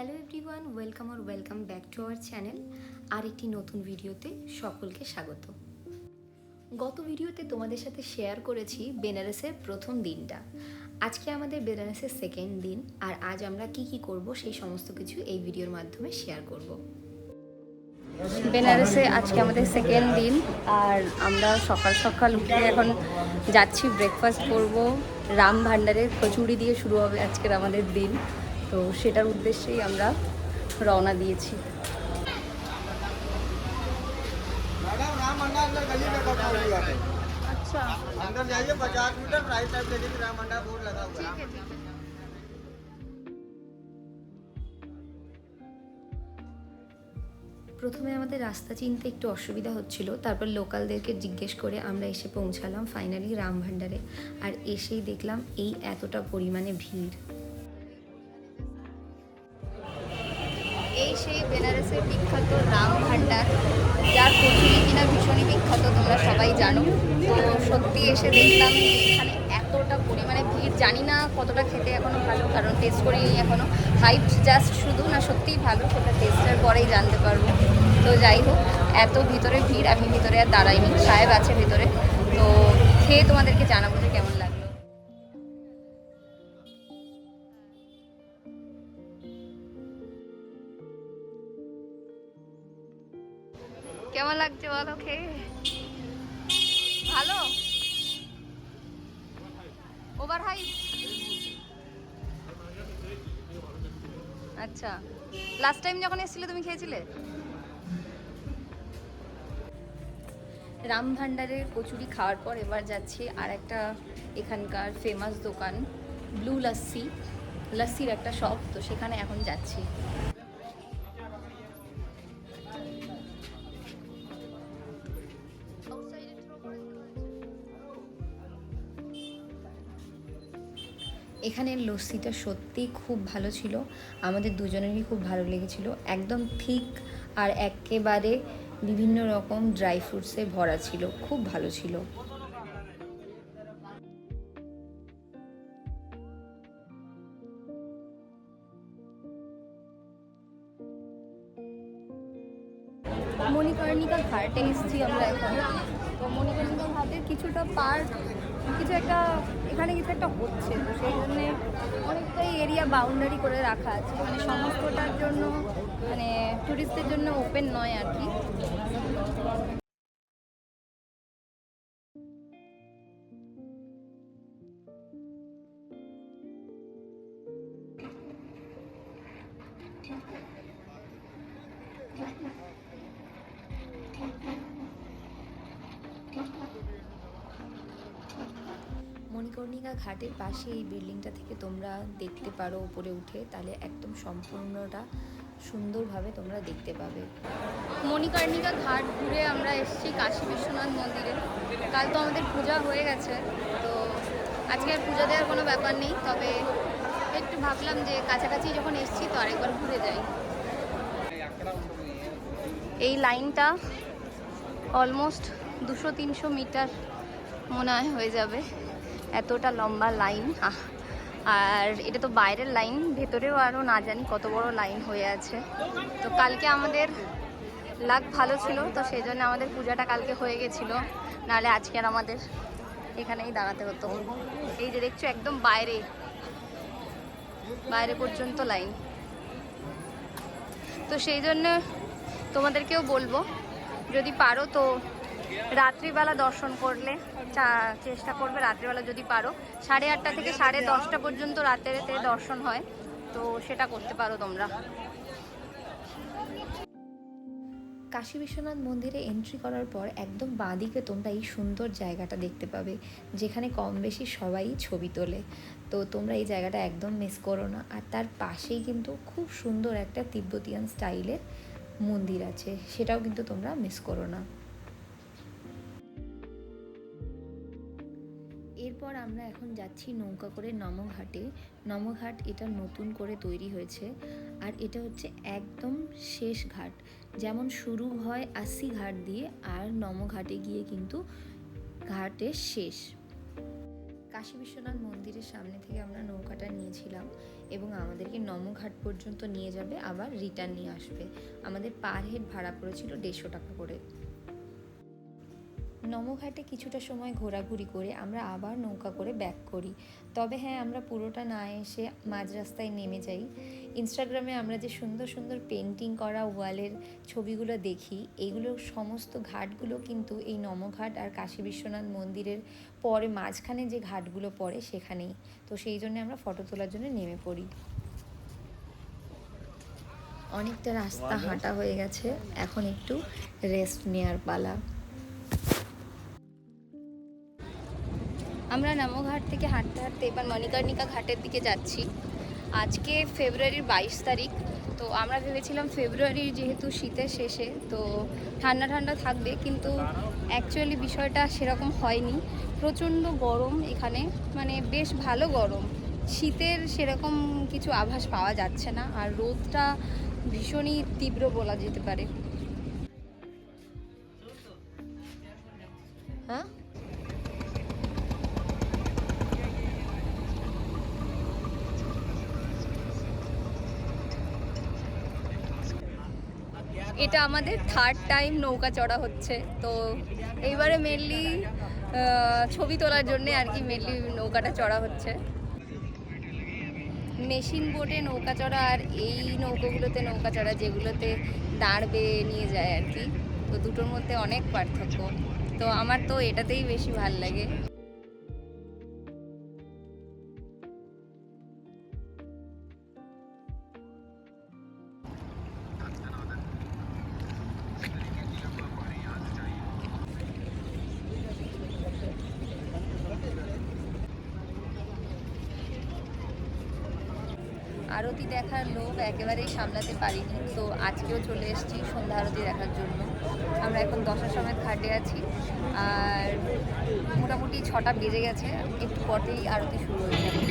Hello everyone, welcome back to our channel. আর একটি নতুন ভিডিওতে সকলকে স্বাগত। গত ভিডিওতে তোমাদের সাথে শেয়ার করেছি বেনারসের প্রথম দিনটা। আজকে আমাদের বেনারসের সেকেন্ড দিন, আর আজ আমরা কি করব সেই সমস্ত কিছু এই ভিডিওর মাধ্যমে শেয়ার করব। বেনারসে আজকে আমাদের সেকেন্ড দিন, আর আমরা সকাল সকাল উঠে এখন যাচ্ছি ব্রেকফাস্ট করব। রাম ভান্ডারের কচুরি দিয়ে শুরু হবে আজকের আমাদের দিন, তো সেটার উদ্দেশ্যেই আমরা রওনা দিয়েছি। मैडम राम मंडा अंदर गली में कब हुआ है? আচ্ছা, अंदर जाइए 50 मीटर राइट साइड देखिए राम मंडा बोर्ड लगा हुआ है। প্রথমে আমাদের রাস্তা চিনতে একটু অসুবিধা হচ্ছিল, তারপর লোকালদেরকে জিজ্ঞেস করে আমরা এসে পৌঁছালাম ফাইনালি রাম ভান্ডারে। আর এসেই দেখলাম এই এতটা পরিমাণে ভিড়। এই সেই বেনারসের বিখ্যাত রাম ভান্ডার, যার কচুরি কিনা ভীষণই বিখ্যাত, তোমরা সবাই জানো। তো সত্যি এসে দেখলাম যে এখানে এতটা পরিমাণে ভিড়। জানি না কতটা খেতে এখনও ভালো, কারণ টেস্ট করিনি এখনও। হাইপ জাস্ট শুধু না, সত্যিই ভালো, সেটা টেস্টের পরেই জানতে পারবো। তো যাই হোক, এত ভিতরে ভিড়, আমি ভিতরে আর দাঁড়াইনি, সাহেব আছে ভিতরে। তো খেয়ে তোমাদেরকে জানাবো যে কেমন লাগলো। কেমন লাগছে বলো খেয়ে? ভালো? Over high? আচ্ছা, লাস্ট টাইম যখন এসেছিলে তুমি খেয়েছিলে? রাম ভান্ডারের কচুরি খাওয়ার পর এবার যাচ্ছি আর একটা এখানকার ফেমাস দোকান, ব্লু লস্যির একটা শপ, তো সেখানে এখন যাচ্ছি। এখানের লস্যিটা সত্যি খুব ভালো ছিল, আমাদের দুজনেরই খুব ভালো লেগেছিল। একদম ঠিক আর একেবারে বিভিন্ন রকম ড্রাই ফ্রুটসে ভরা ছিল, খুব ভালো ছিল। মণিকর্ণিকা ঘাটে এসেছি আমরা এখন। তো মণিকর্ণিকা ঘাটের কিছুটা পার্ট, কিছু একটা এখানে কিছু একটা হচ্ছে, তো সেই জন্যে অনেকটাই এরিয়া বাউন্ডারি করে রাখা আছে, মানে সমস্তটার জন্য, মানে টুরিস্টদের জন্য ওপেন নয় আর কি। মণিকর্ণিকা ঘাটের পাশে এই বিল্ডিংটা থেকে তোমরা দেখতে পারো উপরে উঠে, তাহলে একদম সম্পূর্ণটা সুন্দরভাবে তোমরা দেখতে পাবে। মণিকর্ণিকা ঘাট ঘুরে আমরা এসেছি কাশী বিশ্বনাথ মন্দিরে। কাল তো আমাদের পূজা হয়ে গেছে, তো আজকে আর পূজা দেওয়ার কোনো ব্যাপার নেই, তবে একটু ভাবলাম যে কাছাকাছি যখন এসেছি তো আরেকবার ঘুরে যাই। এই লাইনটা অলমোস্ট 200-300 মিটার মনে হয় হয়ে যাবে, এতটা লম্বা লাইন। আর এটা তো বাইরের লাইন, ভেতরেও আরও না জানি কত বড় লাইন হয়ে আছে। তো কালকে আমাদের লাক ভালো ছিল, তো সেই জন্য আমাদের পূজাটা কালকে হয়ে গেছিলো, নাহলে আজকে আর আমাদের এখানেই দাঁড়াতে হতো। এই যে দেখছো একদম বাইরে পর্যন্ত লাইন। তো সেই জন্য তোমাদেরকেও বলবো, যদি পারো তো রাত্রিবেলা দর্শন করলে চেষ্টা করবে, রাত্রিবেলা যদি পারো। 8:30 থেকে 10:30 পর্যন্ত রাতেতে দর্শন হয়, তো সেটা করতে পারো তোমরা। কাশী বিশ্বনাথ মন্দিরে এন্ট্রি করার পর একদম বাঁদিকে তোমরা এই সুন্দর জায়গাটা দেখতে পাবে, যেখানে কম বেশি সবাই ছবি তোলে। তো তোমরা এই জায়গাটা একদম মিস করো না। আর তার পাশেই কিন্তু খুব সুন্দর একটা তিব্বতিয়ান স্টাইলের মন্দির আছে, সেটাও কিন্তু তোমরা মিস করো না। এরপর আমরা এখন যাচ্ছি নৌকা করে নমঘাটে। নমঘাট এটা নতুন করে তৈরি হয়েছে, আর এটা হচ্ছে একদম শেষ ঘাট। যেমন শুরু হয় 80 ঘাট দিয়ে, আর নমঘাটে গিয়ে কিন্তু ঘাটের শেষ। কাশী বিশ্বনাথ মন্দিরের সামনে থেকে আমরা নৌকাটা নিয়েছিলাম। এবং আমাদেরকে নমঘাট পর্যন্ত নিয়ে যাবে, আবার রিটার্ন নিয়ে আসবে। আমাদের পার হেড ভাড়া পড়েছিল 150 টাকা করে। নমঘাটে কিছুটা সময় ঘোরাঘুরি করে আমরা আবার নৌকা করে ব্যাক করি। তবে হ্যাঁ, আমরা পুরোটা না এসে মাঝ রাস্তায় নেমে যাই। ইনস্টাগ্রামে আমরা যে সুন্দর সুন্দর পেন্টিং করা ওয়ালের ছবিগুলো দেখি, এইগুলো সমস্ত ঘাটগুলো কিন্তু এই নমঘাট আর কাশী বিশ্বনাথ মন্দিরের পরে মাঝখানে যে ঘাটগুলো পড়ে সেখানেই। তো সেই জন্য আমরা ফটো তোলার জন্য নেমে পড়ি। অনেকটা রাস্তা হাঁটা হয়ে গেছে, এখন একটু রেস্ট নেওয়ার পালা। আমরা নমঘাট থেকে হাঁটতে হাঁটতে এবার মণিকর্ণিকা ঘাটের দিকে যাচ্ছি। আজকে ফেব্রুয়ারির 22 তারিখ। তো আমরা ভেবেছিলাম ফেব্রুয়ারির যেহেতু শীতের শেষে তো ঠান্ডা ঠান্ডা থাকবে, কিন্তু অ্যাকচুয়ালি বিষয়টা সেরকম হয়নি। প্রচণ্ড গরম এখানে, মানে বেশ ভালো গরম, শীতের সেরকম কিছু আভাস পাওয়া যাচ্ছে না। আর রোদটা ভীষণই তীব্র বলা যেতে পারে। হ্যাঁ, এটা আমাদের থার্ড টাইম নৌকা চড়া হচ্ছে। তো এইবারে মেনলি ছবি তোলার জন্যে আর কি মেনলি নৌকাটা চড়া হচ্ছে। মেশিন বোটে নৌকা চড়া আর এই নৌকাগুলোতে নৌকা চড়া যেগুলোতে দাঁড় বেয়ে নিয়ে যায় আর কি, তো দুটোর মধ্যে অনেক পার্থক্য। তো আমার তো এটাতেই বেশি ভাল লাগে। আরতি দেখার লোক একেবারেই সামলাতে পারিনি, তো আজকেও চলে এসেছি সন্ধ্যা আরতি দেখার জন্য। আমরা এখন 10টার সময় ঘাটে আছি, আর মোটামুটি 6টা বেজে গেছে, একটু পরেই আরতি শুরু হয়ে যাবে।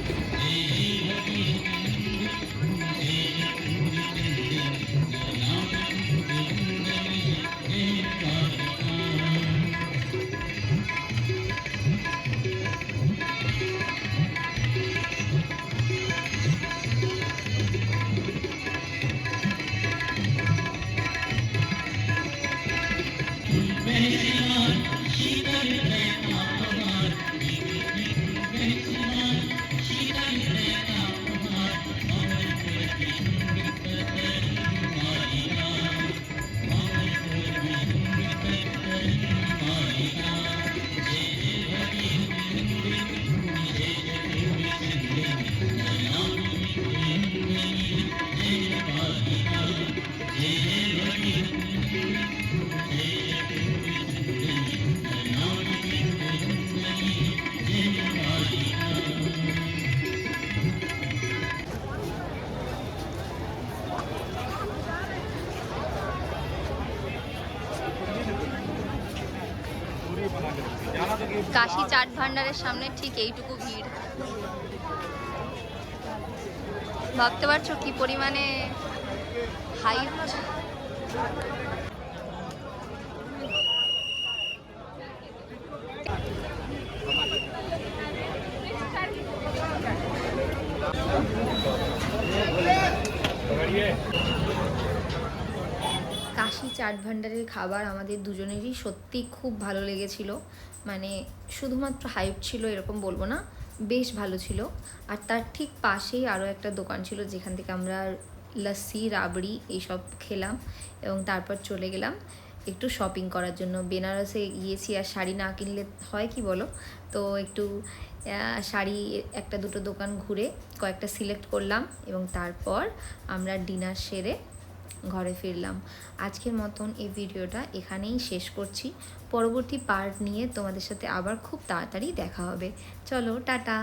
কাশী চাট ভান্ডারের সামনে ঠিক এইটুকু ভিড়, ভাবতে পারছো কি পরিমাণে হাইপ। কাশী চাট ভান্ডারের খাবার আমাদের দুজনেরই সত্যি খুব ভালো লেগেছিল। মানে শুধুমাত্র হাইপ ছিল এরকম বলবো না, বেশ ভালো ছিল। আর তার ঠিক পাশেই আরও একটা দোকান ছিল যেখান থেকে আমরা লস্যি, রাবড়ি এইসব খেলাম এবং তারপর চলে গেলাম একটু শপিং করার জন্য। বেনারসে গিয়েছি আর শাড়ি না কিনলে হয় কি বলো, তো একটু শাড়ি একটা দুটো দোকান ঘুরে কয়েকটা সিলেক্ট করলাম এবং তারপর আমরা ডিনার সেরে ঘরে ফিরলাম। আজকের মতন এই ভিডিওটা এখানেই শেষ করছি। পরবর্তী পার্ট নিয়ে তোমাদের সাথে আবার খুব তাড়াতাড়ি দেখা হবে। চলো, টাটা।